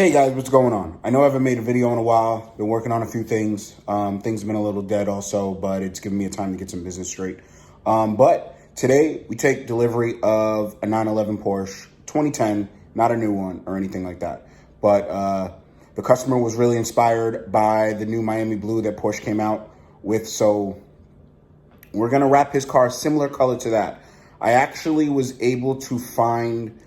Hey guys, what's going on? I know I haven't made a video in a while. Been working on a few things. Things have been a little dead also, but it's given me a time to get some business straight. But today we take delivery of a 911 Porsche 2010, not a new one or anything like that. But the customer was really inspired by the new Miami blue that Porsche came out with. So we're gonna wrap his car similar color to that. I actually was able to find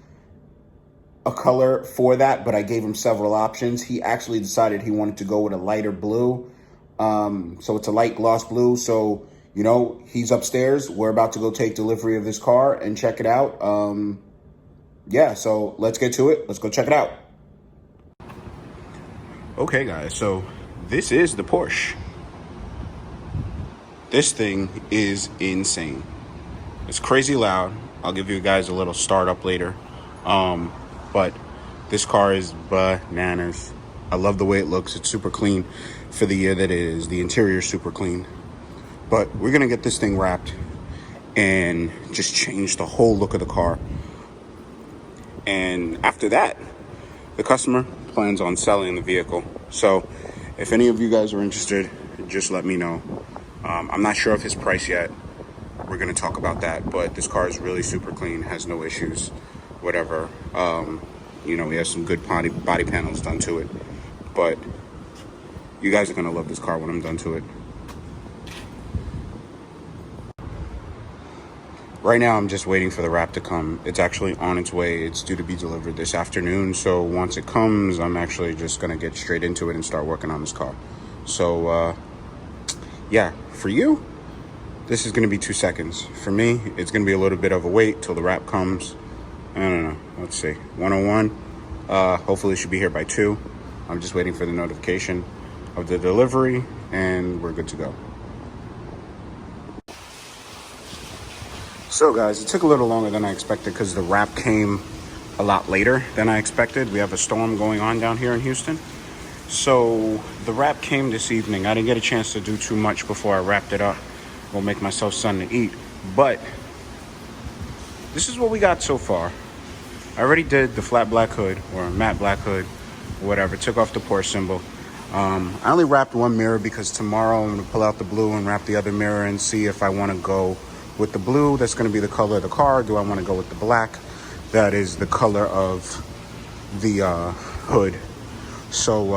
a color for that, but I gave him several options. He actually decided he wanted to go with a lighter blue. So it's a light gloss blue. So, you know, he's upstairs. We're about to go take delivery of this car and check it out. Yeah, so let's get to it. Let's go check it out. Okay, guys, so this is the Porsche. This thing is insane. It's crazy loud. I'll give you guys a little startup later. But this car is bananas. I love the way it looks. It's super clean for the year that it is. The interior is super clean. But we're gonna get this thing wrapped and just change the whole look of the car. And after that, the customer plans on selling the vehicle. So if any of you guys are interested, just let me know. I'm not sure of his price yet. We're gonna talk about that, but this car is really super clean, has no issues, whatever. You know, he has some good body panels done to it, but you guys are gonna love this car when I'm done to it. Right now, I'm just waiting for the wrap to come. It's actually on its way. It's due to be delivered this afternoon. So once it comes, I'm actually just gonna get straight into it and start working on this car. So yeah, for you, this is gonna be 2 seconds. For me, it's gonna be a little bit of a wait till the wrap comes. I don't know. Let's see. 101. Hopefully it should be here by 2. I'm just waiting for the notification of the delivery and we're good to go. So guys, it took a little longer than I expected because the wrap came a lot later than I expected. We have a storm going on down here in Houston. So the wrap came this evening. I didn't get a chance to do too much before I wrapped it up. Go make myself something to eat. But this is what we got so far. I already did the flat black hood or matte black hood, whatever. Took off the Porsche symbol. I only wrapped one mirror because tomorrow I'm gonna pull out the blue and wrap the other mirror and see if I wanna go with the blue. That's gonna be the color of the car. Do I wanna go with the black? That is the color of the hood. So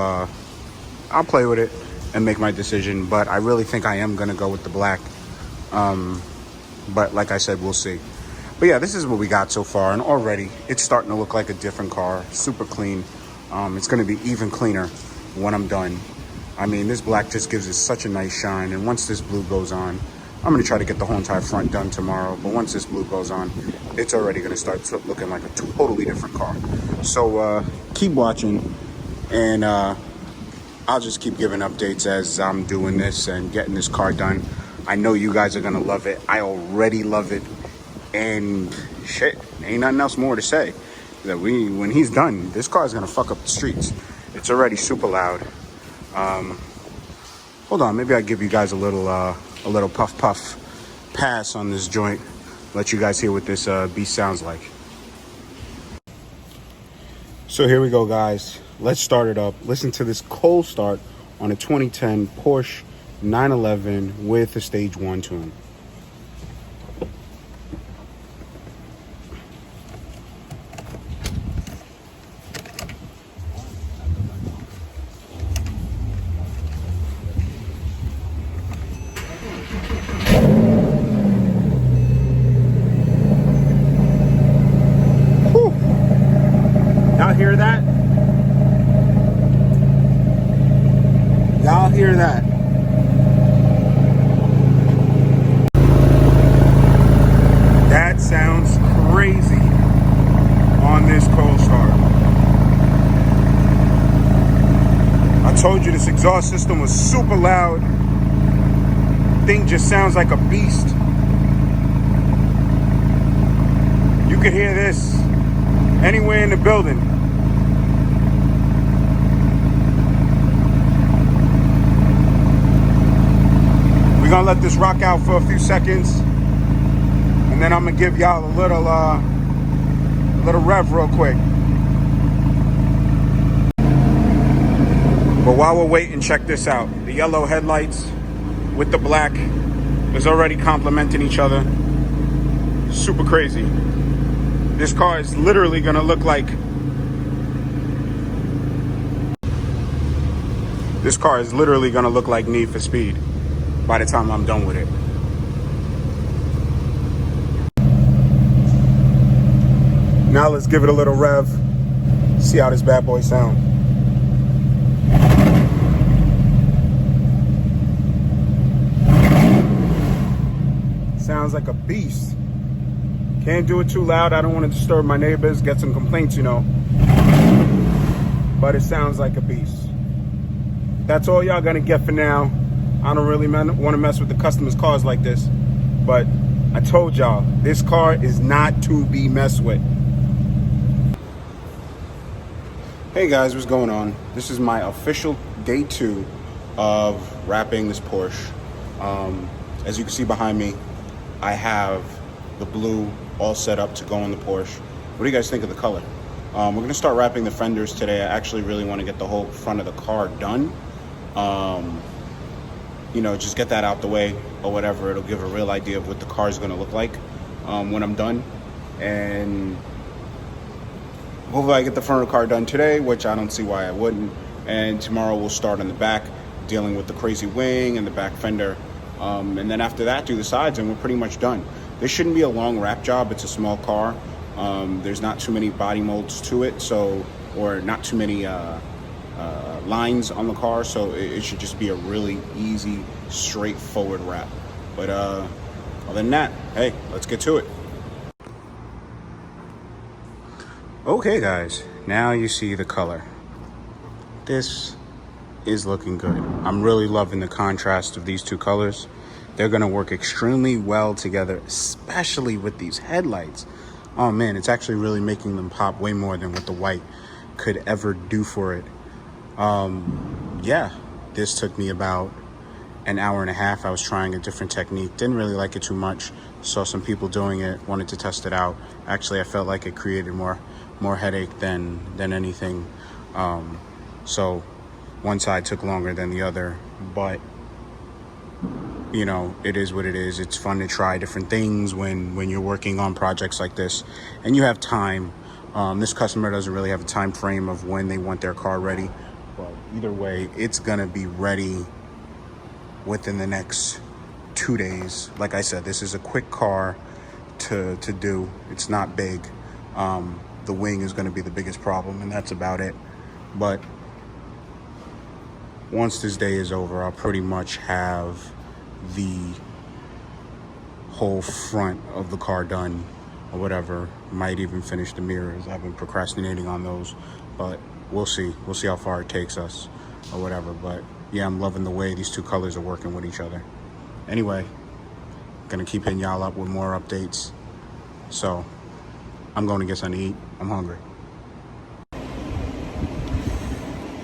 I'll play with it and make my decision, but I really think I am gonna go with the black. But like I said, we'll see. But yeah, this is what we got so far, and already it's starting to look like a different car. Super clean. It's going to be even cleaner when I'm done. I mean, this black just gives it such a nice shine, and once this blue goes on, I'm going to try to get the whole entire front done tomorrow, but once this blue goes on, it's already going to start looking like a totally different car. So keep watching, and I'll just keep giving updates as I'm doing this and getting this car done. I know you guys are going to love it. I already love it. And shit, ain't nothing else more to say. That when he's done, this car is gonna fuck up the streets. It's already super loud. Hold on, maybe I'll give you guys a little puff pass on this joint. Let you guys hear what this beast sounds like. So here we go, guys. Let's start it up. Listen to this cold start on a 2010 Porsche 911 with a stage 1 tune. Y'all hear that? Y'all hear that? That sounds crazy on this cold start. I told you this exhaust system was super loud. Thing just sounds like a beast. You can hear this anywhere in the building. We're gonna let this rock out for a few seconds, and then I'm gonna give y'all a little rev real quick. But while we're waiting, check this out. The yellow headlights with the black is already complementing each other. Super crazy. This car is literally gonna look like Need for Speed by the time I'm done with it. Now let's give it a little rev. See how this bad boy sound. Sounds like a beast. Can't do it too loud. I don't want to disturb my neighbors, get some complaints, you know. But it sounds like a beast. That's all y'all gonna get for now. I don't really want to mess with the customers' cars like this. But I told y'all, this car is not to be messed with. Hey guys, what's going on? This is my official day 2 of wrapping this Porsche. As you can see behind me, I have the blue all set up to go in the Porsche. What do you guys think of the color? We're gonna start wrapping the fenders today. I actually really want to get the whole front of the car done. You know, just get that out the way or whatever. It'll give a real idea of what the car is gonna look like when I'm done. And hopefully I get the front of the car done today, which I don't see why I wouldn't. And tomorrow we'll start on the back, dealing with the crazy wing and the back fender. And then after that, do the sides, and we're pretty much done. This shouldn't be a long wrap job. It's a small car. There's not too many body molds to it, or not too many lines on the car, so it should just be a really easy, straightforward wrap. But other than that, hey, let's get to it. Okay guys, now you see the color. This is looking good. I'm really loving the contrast of these two colors. They're gonna work extremely well together, especially with these headlights. Oh man, it's actually really making them pop way more than what the white could ever do for it. Yeah, this took me about an hour and a half. I was trying a different technique, didn't really like it too much. Saw some people doing it, wanted to test it out. Actually, I felt like it created more headache than anything. So one side took longer than the other, but you know, it is what it is. It's fun to try different things when you're working on projects like this and you have time. This customer doesn't really have a time frame of when they want their car ready, but either way, it's gonna be ready within the next 2 days. Like I said, this is a quick car to do. It's not big. The wing is gonna be the biggest problem, and that's about it. But once this day is over, I'll pretty much have the whole front of the car done or whatever. Might even finish the mirrors. I've been procrastinating on those, but we'll see how far it takes us or whatever. But yeah, I'm loving the way these two colors are working with each other. Anyway, gonna keep hitting y'all up with more updates. So I'm going to get something to eat. I'm hungry.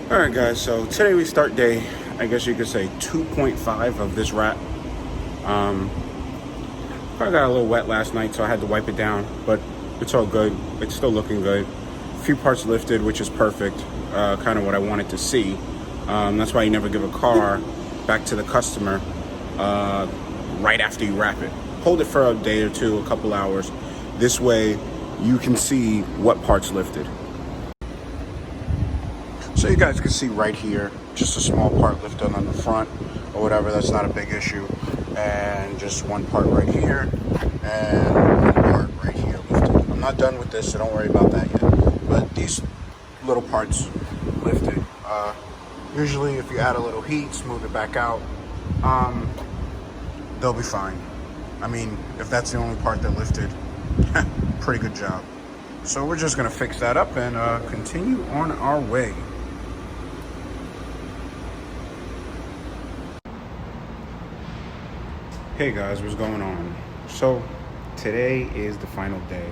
All right guys, so today we start day, I guess you could say 2.5 of this wrap. Probably got a little wet last night, so I had to wipe it down, but it's all good. It's still looking good. A few parts lifted, which is perfect, kind of what I wanted to see. That's why you never give a car back to the customer right after you wrap it. Hold it for a day or two, a couple hours. This way you can see what parts lifted. So you guys can see right here, just a small part lifted on the front or whatever. That's not a big issue. And just one part right here and one part right here lifted. I'm not done with this, so don't worry about that yet. But these little parts lifted. Usually if you add a little heat, smooth it back out, they'll be fine. I mean, if that's the only part that lifted, pretty good job. So we're just gonna fix that up and continue on our way. Hey guys, what's going on? So today is the final day.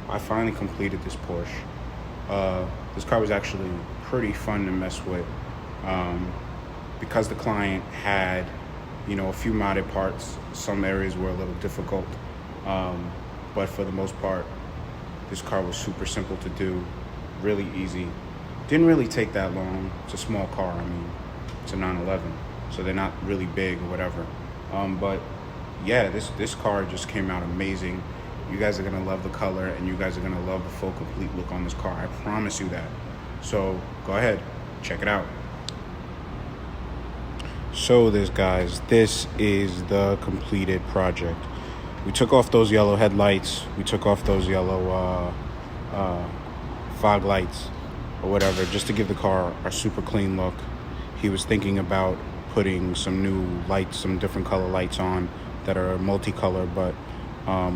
I finally completed this Porsche. This car was actually pretty fun to mess with because the client had, you know, a few modded parts. Some areas were a little difficult, but for the most part, this car was super simple to do, really easy. Didn't really take that long. It's a small car. I mean, it's a 911, so they're not really big or whatever. But yeah, this car just came out amazing. You guys are gonna love the color, and you guys are gonna love the full complete look on this car. I promise you that. So go ahead, check it out. So guys, this is the completed project. We took off those yellow headlights. We took off those yellow fog lights or whatever, just to give the car a super clean look. He was thinking about putting some new lights, some different color lights on that are multicolor, but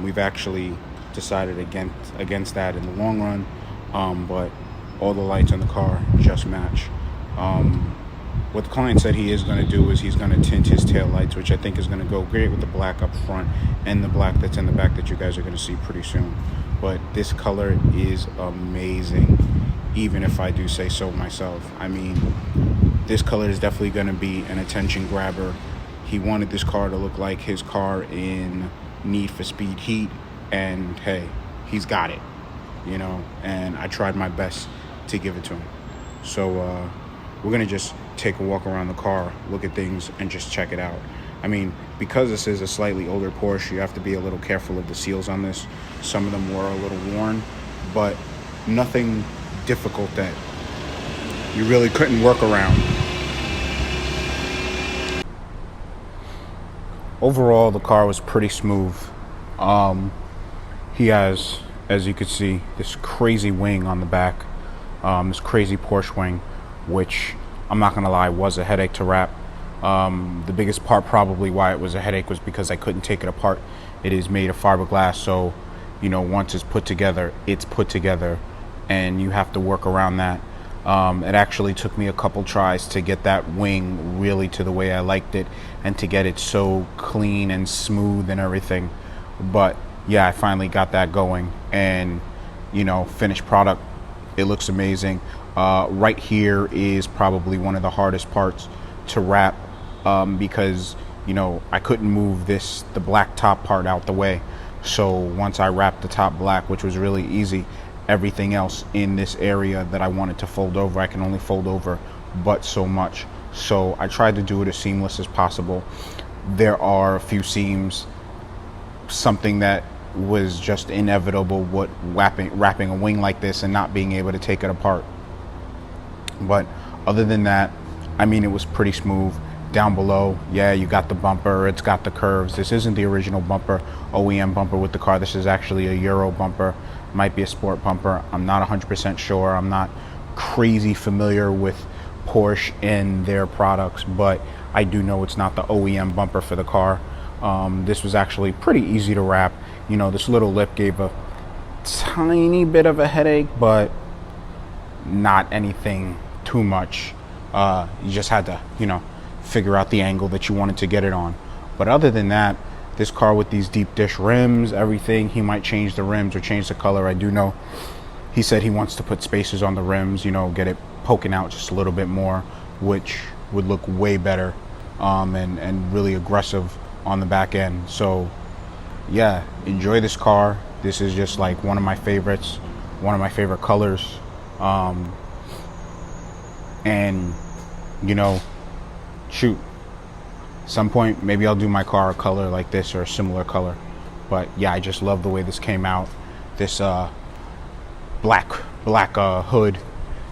we've actually decided against that in the long run. But all the lights on the car just match. What the client said he is going to do is he's going to tint his tail lights, which I think is going to go great with the black up front and the black that's in the back that you guys are going to see pretty soon. But this color is amazing, even if I do say so myself. I mean, this color is definitely going to be an attention grabber. He wanted this car to look like his car in Need for Speed Heat, and hey, he's got it, you know, and I tried my best to give it to him. So we're going to just take a walk around the car, look at things, and just check it out. I mean, because this is a slightly older Porsche, you have to be a little careful of the seals on this. Some of them were a little worn, but nothing difficult that you really couldn't work around. Overall, the car was pretty smooth. He has, as you can see, this crazy wing on the back, this crazy Porsche wing, which I'm not gonna lie, was a headache to wrap. The biggest part probably why it was a headache was because I couldn't take it apart. It is made of fiberglass, so you know, once it's put together, and you have to work around that. It actually took me a couple tries to get that wing really to the way I liked it, and to get it so clean and smooth and everything. But yeah, I finally got that going, and you know, finished product, it looks amazing. Right here is probably one of the hardest parts to wrap, because you know, I couldn't move the black top part out the way. So once I wrapped the top black, which was really easy, everything else in this area that I wanted to fold over, I can only fold over but so much. So I tried to do it as seamless as possible. There are a few seams, something that was just inevitable, what wrapping a wing like this and not being able to take it apart. But other than that, I mean, it was pretty smooth. Down below, yeah, you got the bumper, it's got the curves. This isn't the original bumper, OEM bumper with the car. This is actually a Euro bumper, might be a sport bumper. I'm not 100% sure. I'm not crazy familiar with Porsche and their products, but I do know it's not the OEM bumper for the car. This was actually pretty easy to wrap. You know, this little lip gave a tiny bit of a headache, but not anything too much. You just had to, you know, figure out the angle that you wanted to get it on. But other than that, this car with these deep dish rims, everything, he might change the rims or change the color. I do know he said he wants to put spacers on the rims, you know, get it poking out just a little bit more, which would look way better, and really aggressive on the back end. So yeah, enjoy this car. This is just like one of my favorites, one of my favorite colors. And you know, shoot, some point maybe I'll do my car a color like this or a similar color. But yeah, I just love the way this came out. This black hood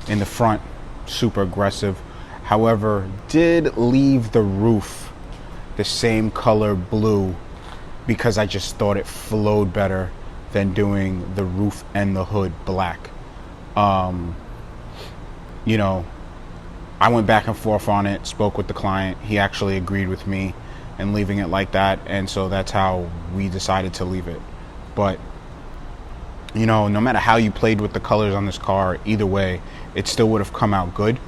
in the front, super aggressive. However, did leave the roof the same color blue because I just thought it flowed better than doing the roof and the hood black. You know, I went back and forth on it, spoke with the client. He actually agreed with me and leaving it like that, and so that's how we decided to leave it. But you know, no matter how you played with the colors on this car, either way, it still would have come out good.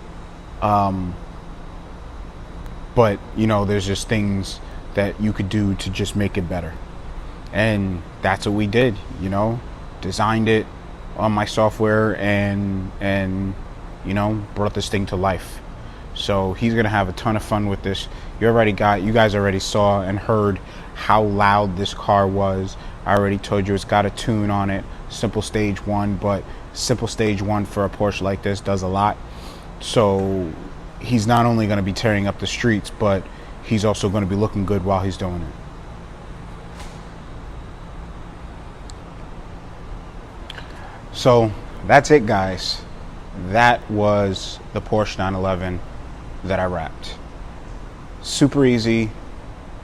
But you know, there's just things that you could do to just make it better, and that's what we did. You know, designed it on my software and you know, brought this thing to life. So he's gonna have a ton of fun with this. You guys already saw and heard how loud this car was. I already told you it's got a tune on it, simple stage 1, but simple stage 1 for a Porsche like this does a lot. So he's not only going to be tearing up the streets, but he's also going to be looking good while he's doing it. So that's it, guys. That was the Porsche 911 that I wrapped. Super easy.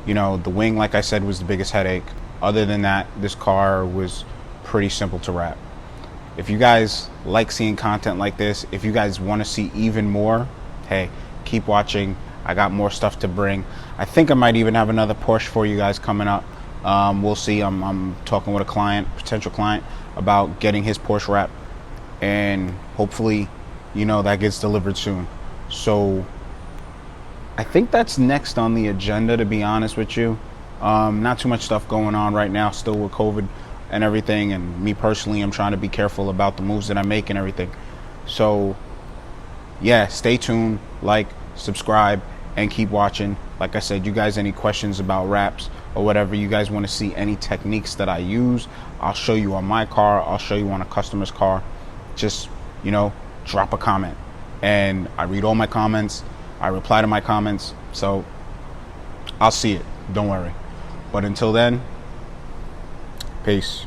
You know, the wing, like I said, was the biggest headache. Other than that, this car was pretty simple to wrap. If you guys like seeing content like this, if you guys want to see even more, hey, keep watching. I got more stuff to bring. I think I might even have another Porsche for you guys coming up. We'll see. I'm talking with a client, potential client, about getting his Porsche wrap, and hopefully, you know, that gets delivered soon. So I think that's next on the agenda, to be honest with you. Not too much stuff going on right now, still with COVID and everything, and me personally, I'm trying to be careful about the moves that I make and everything. So yeah, stay tuned, like, subscribe, and keep watching. Like I said, you guys, any questions about wraps or whatever, you guys want to see any techniques that I use, I'll show you on my car, I'll show you on a customer's car. Just, you know, drop a comment, and I read all my comments, I reply to my comments, so I'll see it, don't worry. But until then, peace.